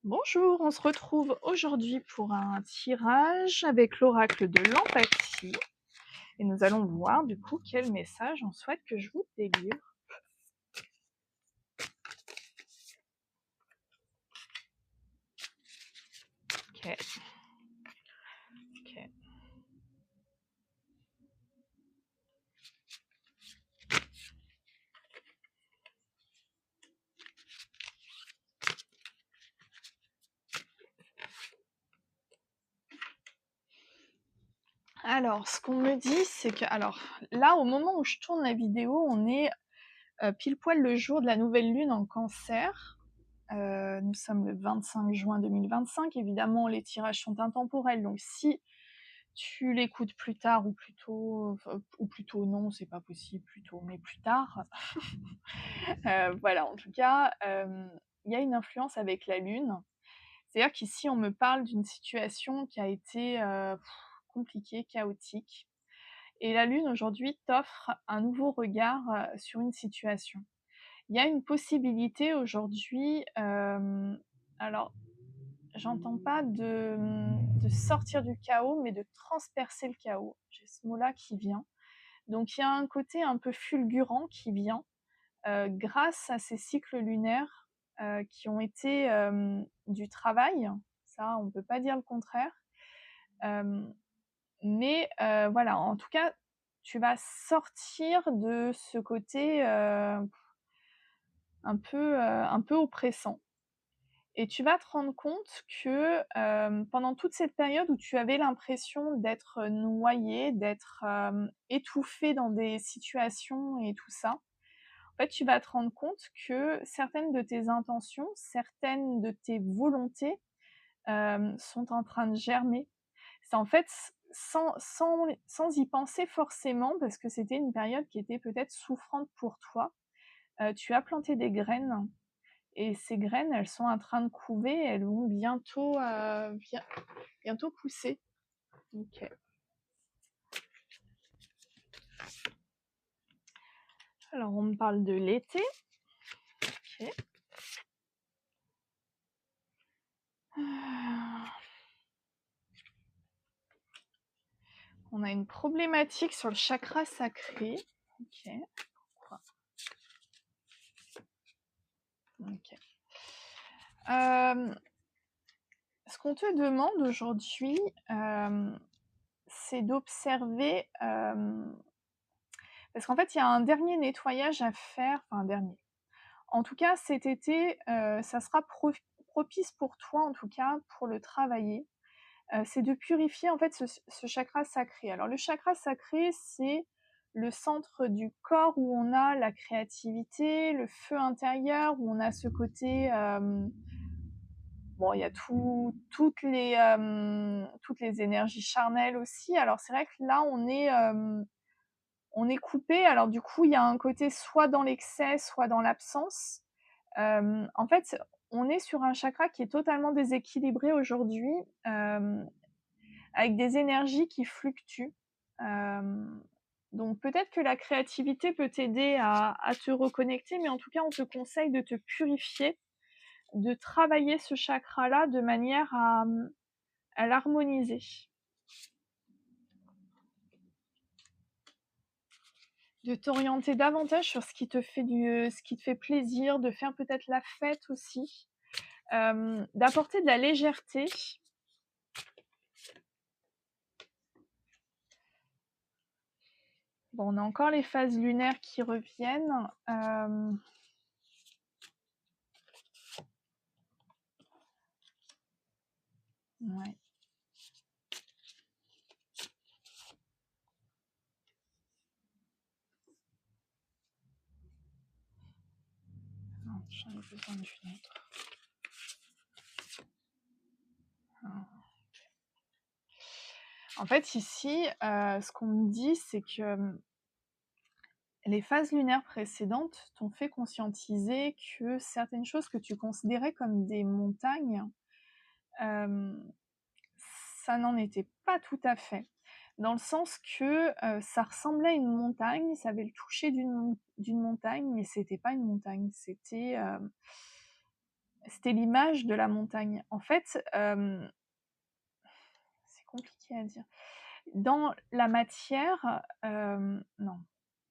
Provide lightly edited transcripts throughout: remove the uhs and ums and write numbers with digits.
Bonjour, on se retrouve aujourd'hui pour un tirage avec l'oracle de l'empathie et nous allons voir du coup quel message on souhaite que je vous délivre. Ok, ok. Alors, ce qu'on me dit, c'est que, alors là, au moment où je tourne la vidéo, on est pile poil le jour de la nouvelle lune en Cancer. Nous sommes le 25 juin 2025. Évidemment, les tirages sont intemporels, donc si tu l'écoutes plus tard ou plutôt non, c'est pas possible, plutôt, mais plus tard. Voilà, en tout cas, il y a une influence avec la Lune. C'est-à-dire qu'ici, on me parle d'une situation qui a été compliquée, chaotique. Et la Lune, aujourd'hui, t'offre un nouveau regard sur une situation. Il y a une possibilité aujourd'hui, alors, j'entends pas de sortir du chaos, mais de transpercer le chaos. J'ai ce mot-là qui vient. Donc, il y a un côté un peu fulgurant qui vient grâce à ces cycles lunaires qui ont été du travail, ça on ne peut pas dire le contraire, euh, mais voilà, en tout cas, tu vas sortir de ce côté un peu oppressant. Et tu vas te rendre compte que pendant toute cette période où tu avais l'impression d'être noyé, d'être étouffé dans des situations et tout ça, en fait, tu vas te rendre compte que certaines de tes intentions, certaines de tes volontés sont en train de germer. C'est en fait sans y penser forcément, parce que c'était une période qui était peut-être souffrante pour toi. Tu as planté des graines et ces graines, elles sont en train de couver, elles vont bientôt pousser. Ok. Alors, on me parle de l'été. Ok. On a une problématique sur le chakra sacré. Ok. Pourquoi? Ok. Ce qu'on te demande aujourd'hui, c'est d'observer, parce qu'en fait, il y a un dernier nettoyage à faire, enfin un dernier. En tout cas, cet été, ça sera propice pour toi, en tout cas, pour le travailler. C'est de purifier en fait ce chakra sacré. Alors le chakra sacré, c'est le centre du corps où on a la créativité, le feu intérieur, où on a ce côté bon, il y a toutes les énergies charnelles aussi. Alors c'est vrai que là, on est coupé. Alors du coup, il y a un côté soit dans l'excès, soit dans l'absence. En fait, on est sur un chakra qui est totalement déséquilibré aujourd'hui, avec des énergies qui fluctuent. Donc peut-être que la créativité peut t'aider à te reconnecter, mais en tout cas, on te conseille de te purifier, de travailler ce chakra-là de manière à l'harmoniser. De t'orienter davantage sur ce qui te fait plaisir, de faire peut-être la fête aussi, d'apporter de la légèreté. Bon, on a encore les phases lunaires qui reviennent. Ouais. Non, j'en ai besoin d'une autre. En fait, ici, ce qu'on me dit, c'est que les phases lunaires précédentes t'ont fait conscientiser que certaines choses que tu considérais comme des montagnes, ça n'en était pas tout à fait. Dans le sens que ça ressemblait à une montagne, ça avait le toucher d'une montagne, mais c'était pas une montagne, c'était c'était l'image de la montagne. En fait, c'est compliqué à dire. Dans la matière, non,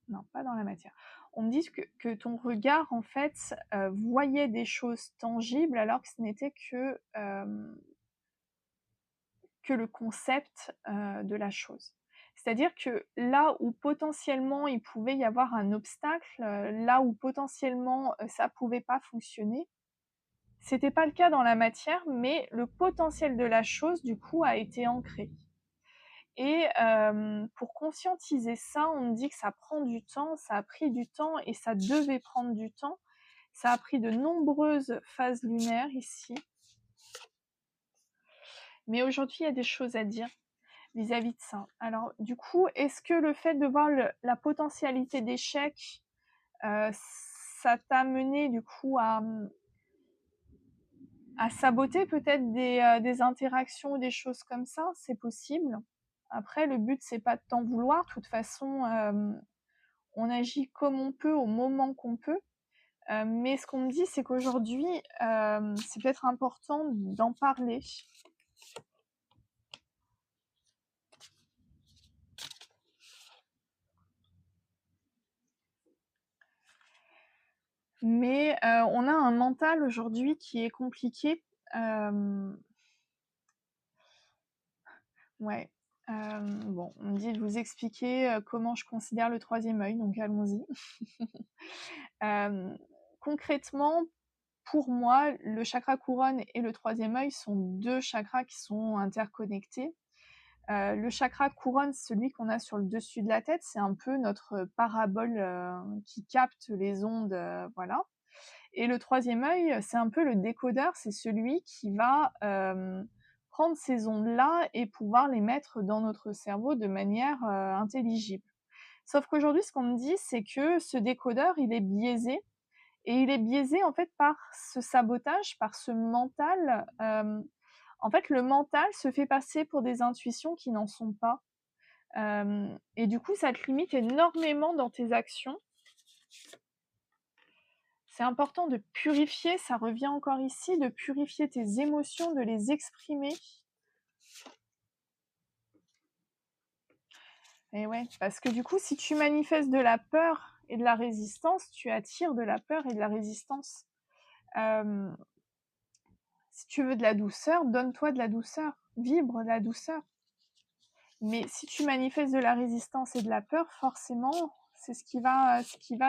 non, pas dans la matière. On me dit que ton regard, en fait, voyait des choses tangibles alors que ce n'était que le concept de la chose. C'est-à-dire que là où potentiellement il pouvait y avoir un obstacle, là où potentiellement ça pouvait pas fonctionner, c'était pas le cas dans la matière, mais le potentiel de la chose, du coup, a été ancré. Et pour conscientiser ça, on me dit que ça prend du temps, ça a pris du temps et ça devait prendre du temps. Ça a pris de nombreuses phases lunaires ici. Mais aujourd'hui, il y a des choses à dire vis-à-vis de ça. Alors, du coup, est-ce que le fait de voir la potentialité d'échec, ça t'a mené du coup à saboter peut-être des interactions ou des choses comme ça? C'est possible. Après, le but, c'est pas de t'en vouloir. De toute façon, on agit comme on peut au moment qu'on peut. Mais ce qu'on me dit, c'est qu'aujourd'hui, c'est peut-être important d'en parler. Mais on a un mental aujourd'hui qui est compliqué. Ouais. Bon, on me dit de vous expliquer comment je considère le troisième œil, donc allons-y. Concrètement, pour moi, le chakra couronne et le troisième œil sont deux chakras qui sont interconnectés. Le chakra couronne, celui qu'on a sur le dessus de la tête, c'est un peu notre parabole qui capte les ondes, voilà. Et le troisième œil, c'est un peu le décodeur, c'est celui qui va prendre ces ondes-là et pouvoir les mettre dans notre cerveau de manière intelligible. Sauf qu'aujourd'hui, ce qu'on me dit, c'est que ce décodeur, il est biaisé. Et il est biaisé en fait par ce sabotage, par ce mental. En fait, le mental se fait passer pour des intuitions qui n'en sont pas. Et du coup, ça te limite énormément dans tes actions. C'est important de purifier, ça revient encore ici, de purifier tes émotions, de les exprimer. Et ouais, parce que du coup, si tu manifestes de la peur et de la résistance, tu attires de la peur et de la résistance. Si tu veux de la douceur, donne-toi de la douceur, vibre de la douceur. Mais si tu manifestes de la résistance et de la peur, forcément, c'est ce qui va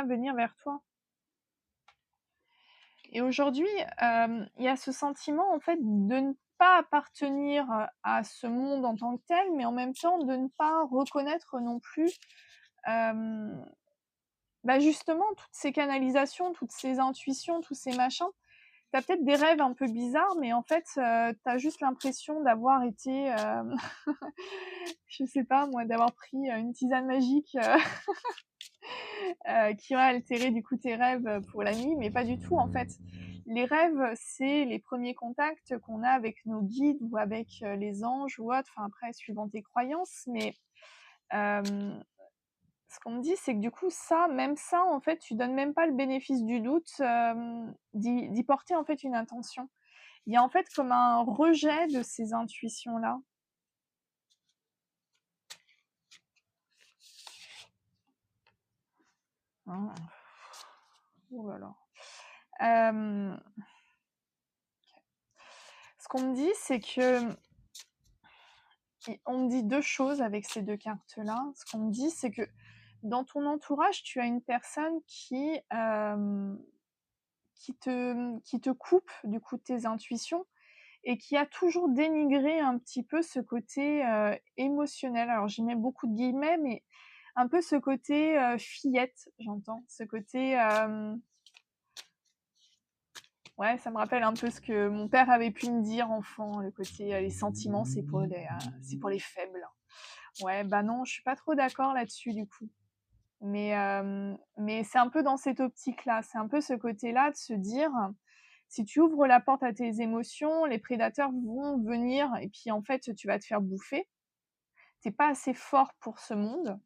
venir vers toi. Et aujourd'hui, il y a ce sentiment en fait de ne pas appartenir à ce monde en tant que tel, mais en même temps de ne pas reconnaître non plus justement toutes ces canalisations, toutes ces intuitions, tous ces machins. T'as peut-être des rêves un peu bizarres, mais en fait, t'as juste l'impression d'avoir été, je sais pas moi, d'avoir pris une tisane magique qui aurait altéré du coup tes rêves pour la nuit, mais pas du tout en fait. Les rêves, c'est les premiers contacts qu'on a avec nos guides ou avec les anges ou autre, enfin après, suivant tes croyances, mais ce qu'on me dit, c'est que du coup, ça, même ça, en fait, tu donnes même pas le bénéfice du doute d'y porter en fait une intention. Il y a en fait comme un rejet de ces intuitions-là. Hein. Ouh là là. Ce qu'on me dit, c'est que on me dit deux choses avec ces deux cartes-là. Ce qu'on me dit, c'est que dans ton entourage, tu as une personne qui te coupe du coup tes intuitions et qui a toujours dénigré un petit peu ce côté émotionnel. Alors j'y mets beaucoup de guillemets, mais un peu ce côté fillette, j'entends. Ce côté... ouais, ça me rappelle un peu ce que mon père avait pu me dire enfant, le côté les sentiments, c'est pour les faibles. Ouais, bah non, je suis pas trop d'accord là-dessus du coup. Mais c'est un peu dans cette optique-là, c'est un peu ce côté-là de se dire, si tu ouvres la porte à tes émotions, les prédateurs vont venir et puis en fait, tu vas te faire bouffer. T'es pas assez fort pour ce monde.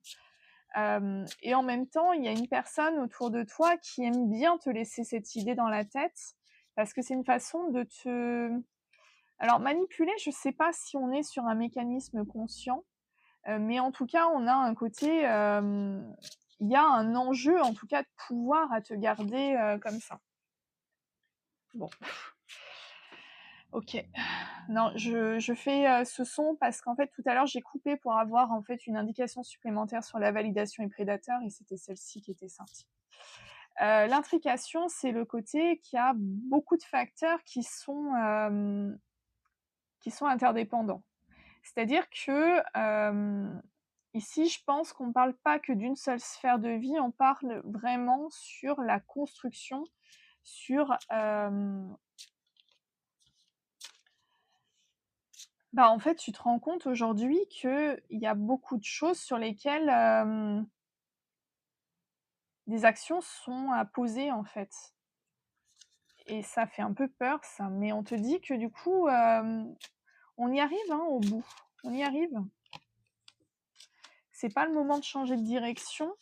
Et en même temps, il y a une personne autour de toi qui aime bien te laisser cette idée dans la tête Parce que c'est une façon de te alors manipuler, je sais pas si on est sur un mécanisme conscient, mais en tout cas, on a un côté, il y a un enjeu, en tout cas, de pouvoir à te garder, comme ça. Bon, OK. Non, je fais, ce son parce qu'en fait, tout à l'heure, j'ai coupé pour avoir, en fait, une indication supplémentaire sur la validation et prédateur et c'était celle-ci qui était sortie. L'intrication, c'est le côté qu'il y a beaucoup de facteurs qui sont interdépendants. C'est-à-dire que, ici, je pense qu'on ne parle pas que d'une seule sphère de vie, on parle vraiment sur la construction, sur, bah, en fait, tu te rends compte aujourd'hui qu'il y a beaucoup de choses sur lesquelles, des actions sont à poser, en fait et ça fait un peu peur ça, mais on te dit que du coup, on y arrive, hein, au bout. On y arrive. C'est pas le moment de changer de direction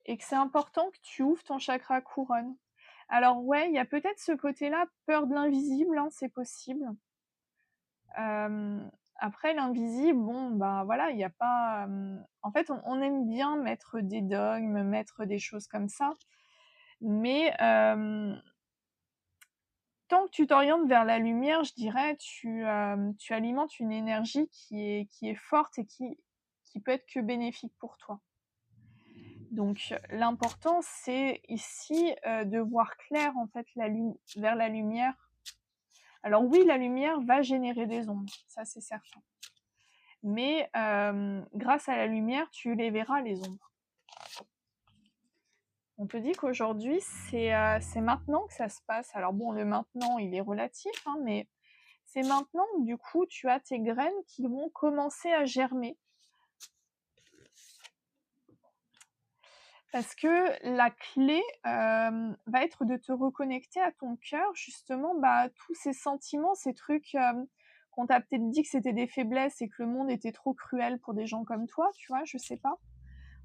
et que c'est important que tu ouvres ton chakra couronne. Alors ouais, il y a peut-être ce côté-là, peur de l'invisible, hein, c'est possible. Après l'invisible, bon, bah, voilà, il y a pas, en fait, on aime bien mettre des dogmes, mettre des choses comme ça, mais tant que tu t'orientes vers la lumière, je dirais, tu alimentes une énergie qui est forte et qui peut être que bénéfique pour toi. Donc l'important, c'est ici, de voir clair, en fait, vers la lumière. Alors oui, la lumière va générer des ombres, ça c'est certain. Mais grâce à la lumière, tu les verras, les ombres. On te dit qu'aujourd'hui, c'est maintenant que ça se passe. Alors bon, le maintenant, il est relatif, hein, mais c'est maintenant que du coup, tu as tes graines qui vont commencer à germer. Parce que la clé va être de te reconnecter à ton cœur, justement, bah, tous ces sentiments, ces trucs qu'on t'a peut-être dit que c'était des faiblesses et que le monde était trop cruel pour des gens comme toi, tu vois, je sais pas.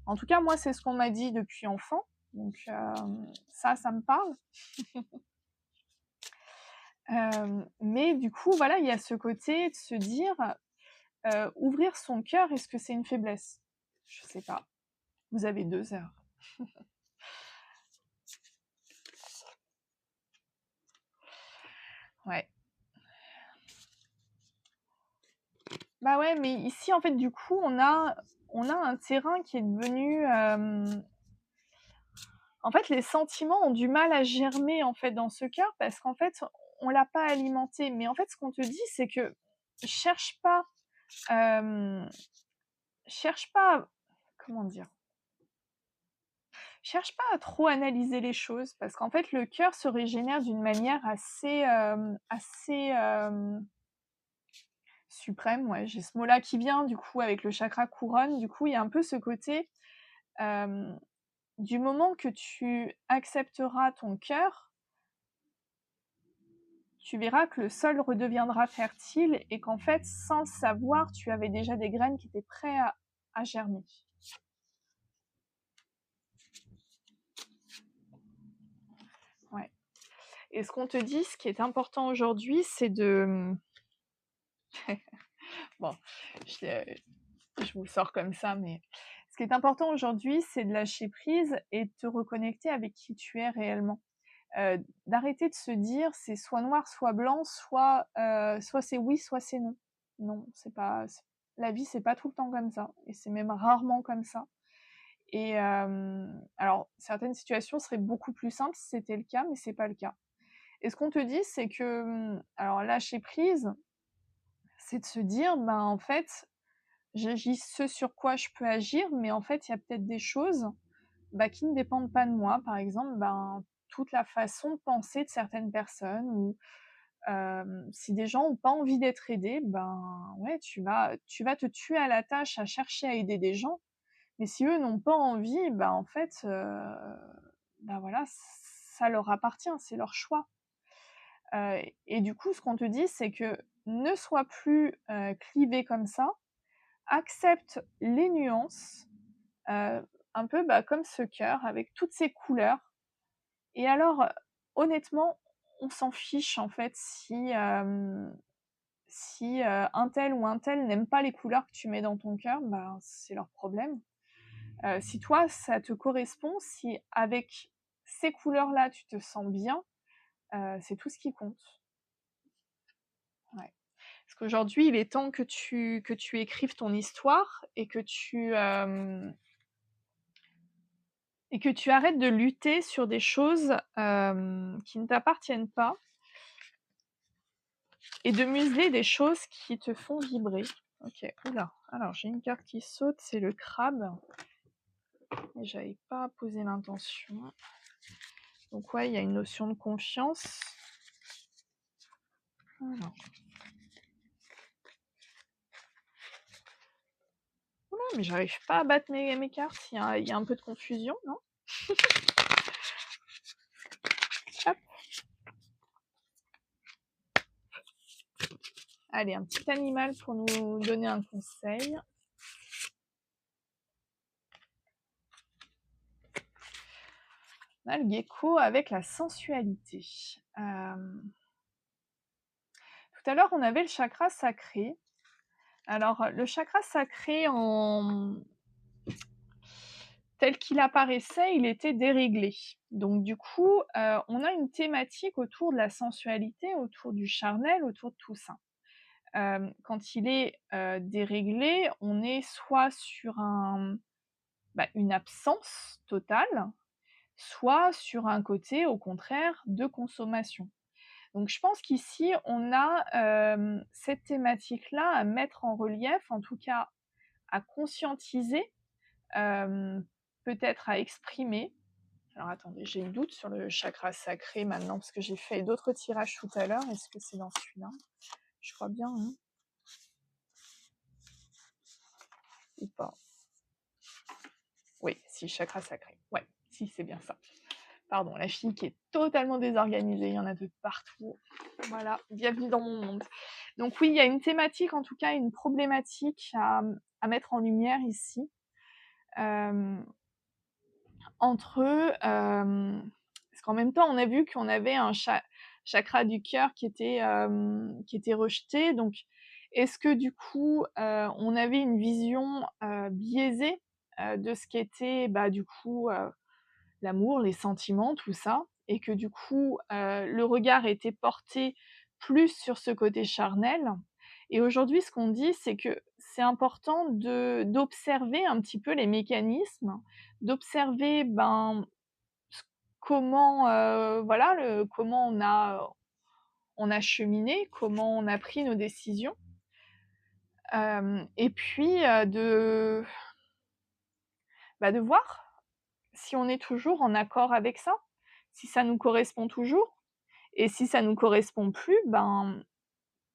En tout cas, moi, c'est ce qu'on m'a dit depuis enfant, donc ça me parle. Mais du coup, voilà, il y a ce côté de se dire, ouvrir son cœur, est-ce que c'est une faiblesse? Je sais pas. Vous avez 2 heures. Ouais. Bah ouais, mais ici, en fait, du coup, on a un terrain qui est devenu. En fait, les sentiments ont du mal à germer en fait dans ce cœur parce qu'en fait, on l'a pas alimenté. Mais en fait, ce qu'on te dit, c'est que cherche pas, euh, cherche pas, comment dire, cherche pas à trop analyser les choses parce qu'en fait, le cœur se régénère d'une manière assez suprême. Ouais, j'ai ce mot-là qui vient du coup avec le chakra couronne. Du coup, il y a un peu ce côté. euh, Du moment que tu accepteras ton cœur, tu verras que le sol redeviendra fertile et qu'en fait, sans savoir, tu avais déjà des graines qui étaient prêtes à germer. Ouais. Et ce qu'on te dit, ce qui est important aujourd'hui, c'est de... Bon, je vous le sors comme ça, mais ce qui est important aujourd'hui, c'est de lâcher prise et de te reconnecter avec qui tu es réellement. D'arrêter de se dire c'est soit noir, soit blanc, soit c'est oui, soit c'est non. Non, c'est pas la vie, c'est pas tout le temps comme ça et c'est même rarement comme ça. Et alors certaines situations seraient beaucoup plus simples si c'était le cas, mais c'est pas le cas. Et ce qu'on te dit, c'est que alors lâcher prise, c'est de se dire ben en fait, j'agis ce sur quoi je peux agir, mais en fait, il y a peut-être des choses bah, qui ne dépendent pas de moi. Par exemple, ben, toute la façon de penser de certaines personnes ou si des gens ont pas envie d'être aidés, ben ouais, tu vas te tuer à la tâche à chercher à aider des gens. Mais si eux n'ont pas envie, ben en fait, ben voilà, ça leur appartient, c'est leur choix. Et du coup, ce qu'on te dit, c'est que ne sois plus clivé comme ça, accepte les nuances, un peu bah, comme ce cœur avec toutes ses couleurs. Et alors, honnêtement, on s'en fiche en fait si un tel ou un tel n'aime pas les couleurs que tu mets dans ton cœur, bah, c'est leur problème. Si toi, ça te correspond, si avec ces couleurs-là, tu te sens bien, c'est tout ce qui compte. Ouais. Parce qu'aujourd'hui, il est temps que tu écrives ton histoire et que tu arrêtes de lutter sur des choses, qui ne t'appartiennent pas et de museler des choses qui te font vibrer. OK. Ouh, alors j'ai une carte qui saute, c'est le crabe et j'avais pas posé l'intention. Donc ouais, il y a une notion de confiance. Alors. Oula, mais j'arrive pas à battre mes cartes, il y a un peu de confusion, non? Hop. Allez, un petit animal pour nous donner un conseil. On a le gecko avec la sensualité. Tout à l'heure, on avait le chakra sacré. Alors, le chakra sacré, tel qu'il apparaissait, il était déréglé. Donc du coup, on a une thématique autour de la sensualité, autour du charnel, autour de tout ça. Quand il est déréglé, on est soit sur une absence totale, soit sur un côté, au contraire, de consommation. Donc je pense qu'ici, on a cette thématique-là à mettre en relief, en tout cas à conscientiser, peut-être à exprimer. Alors attendez, j'ai le doute sur le chakra sacré maintenant, parce que j'ai fait d'autres tirages tout à l'heure. Est-ce que c'est dans celui-là? Je crois bien, hein? Ou pas? Oui, si, chakra sacré. Ouais, si, c'est bien ça. Pardon, la fille qui est totalement désorganisée, il y en a de partout. Voilà, bienvenue dans mon monde. Donc oui, il y a une thématique, en tout cas une problématique à mettre en lumière ici. Entre eux, parce qu'en même temps, on a vu qu'on avait un chakra du cœur qui était rejeté. Donc, est-ce que du coup, on avait une vision biaisée de ce qu'était, du coup, l'amour, les sentiments, tout ça, et que du coup, le regard était porté plus sur ce côté charnel. Et aujourd'hui, ce qu'on dit, c'est que c'est important d'observer un petit peu les mécanismes, d'observer comment comment on a cheminé, comment on a pris nos décisions, et puis de voir si on est toujours en accord avec ça, si ça nous correspond toujours. Et si ça nous correspond plus,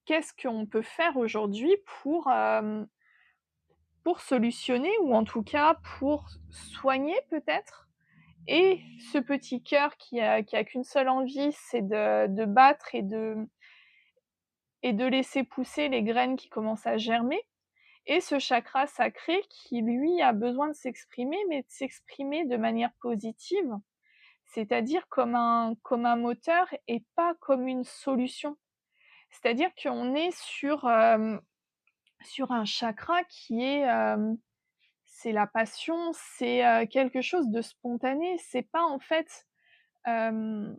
qu'est-ce qu'on peut faire aujourd'hui pour solutionner ou en tout cas pour soigner peut-être? Et ce petit cœur qui a qu'une seule envie, c'est de battre et de laisser pousser les graines qui commencent à germer. Et ce chakra sacré qui, lui, a besoin de s'exprimer, mais de s'exprimer de manière positive, c'est-à-dire comme un moteur et pas comme une solution. C'est-à-dire qu'on est sur un chakra qui est, c'est la passion, c'est, quelque chose de spontané. C'est pas en fait, hem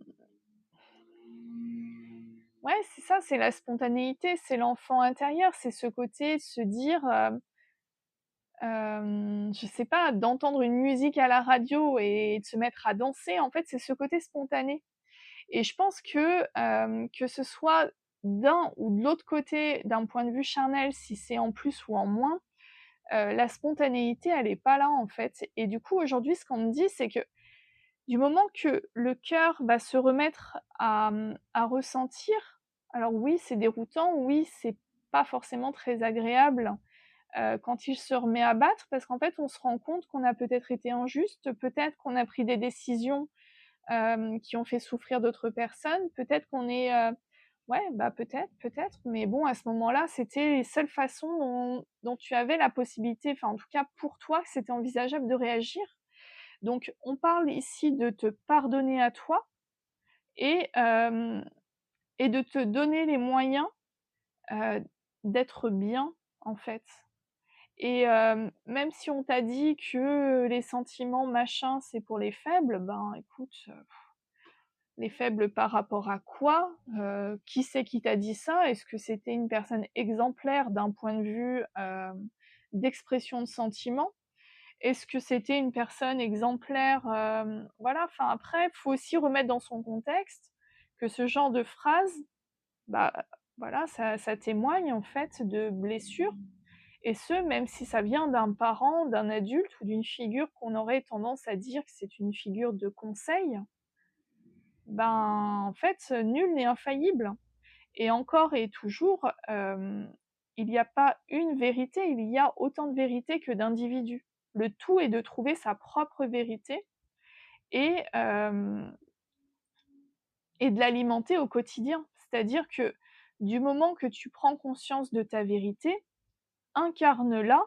ouais, c'est ça, c'est la spontanéité, c'est l'enfant intérieur, c'est ce côté de se dire, je sais pas, d'entendre une musique à la radio et de se mettre à danser. En fait, c'est ce côté spontané. Et je pense que ce soit d'un ou de l'autre côté, d'un point de vue charnel, si c'est en plus ou en moins, la spontanéité, elle est pas là, en fait. Et du coup, aujourd'hui, ce qu'on me dit, c'est que du moment que le cœur va se remettre à ressentir, alors oui, c'est déroutant, oui, c'est pas forcément très agréable, quand il se remet à battre, parce qu'en fait, on se rend compte qu'on a peut-être été injuste, peut-être qu'on a pris des décisions qui ont fait souffrir d'autres personnes. Peut-être qu'on est, ouais, peut-être, mais bon, à ce moment-là, c'était les seules façons dont tu avais la possibilité, enfin, en tout cas pour toi, que c'était envisageable de réagir. Donc, on parle ici de te pardonner à toi et hem et de te donner les moyens, d'être bien, en fait. Et même si on t'a dit que les sentiments machin, c'est pour les faibles, ben écoute, les faibles par rapport à quoi? Qui c'est qui t'a dit ça? Est-ce que c'était une personne exemplaire d'un point de vue, d'expression de sentiments? Est-ce que c'était une personne exemplaire, voilà, enfin après, faut aussi remettre dans son contexte que ce genre de phrase, bah, voilà, ça témoigne en fait de blessures et ce, même si ça vient d'un parent, d'un adulte ou d'une figure qu'on aurait tendance à dire que c'est une figure de conseil, ben, en fait, nul n'est infaillible et encore et toujours, il y a pas une vérité, il y a autant de vérités que d'individus. Le tout est de trouver sa propre vérité et hem et de l'alimenter au quotidien. C'est-à-dire que, du moment que tu prends conscience de ta vérité, incarne-la.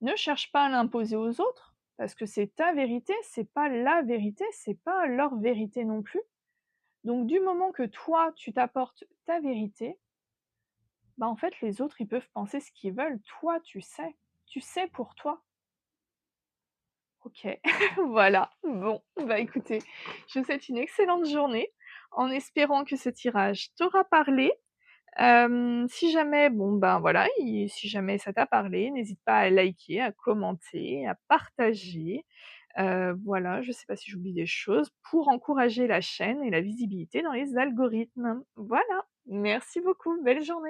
Ne cherche pas à l'imposer aux autres, parce que c'est ta vérité, c'est pas la vérité, c'est pas leur vérité non plus. Donc du moment que toi, tu t'apportes ta vérité, bah, en fait, les autres, ils peuvent penser ce qu'ils veulent. Toi, tu sais pour toi. OK, voilà. Bon, bah, écoutez, je vous souhaite une excellente journée, en espérant que ce tirage t'aura parlé. Si jamais, bon, ben, voilà, si jamais ça t'a parlé, n'hésite pas à liker, à commenter, à partager. Voilà, je sais pas si j'oublie des choses, pour encourager la chaîne et la visibilité dans les algorithmes. Voilà, merci beaucoup, belle journée.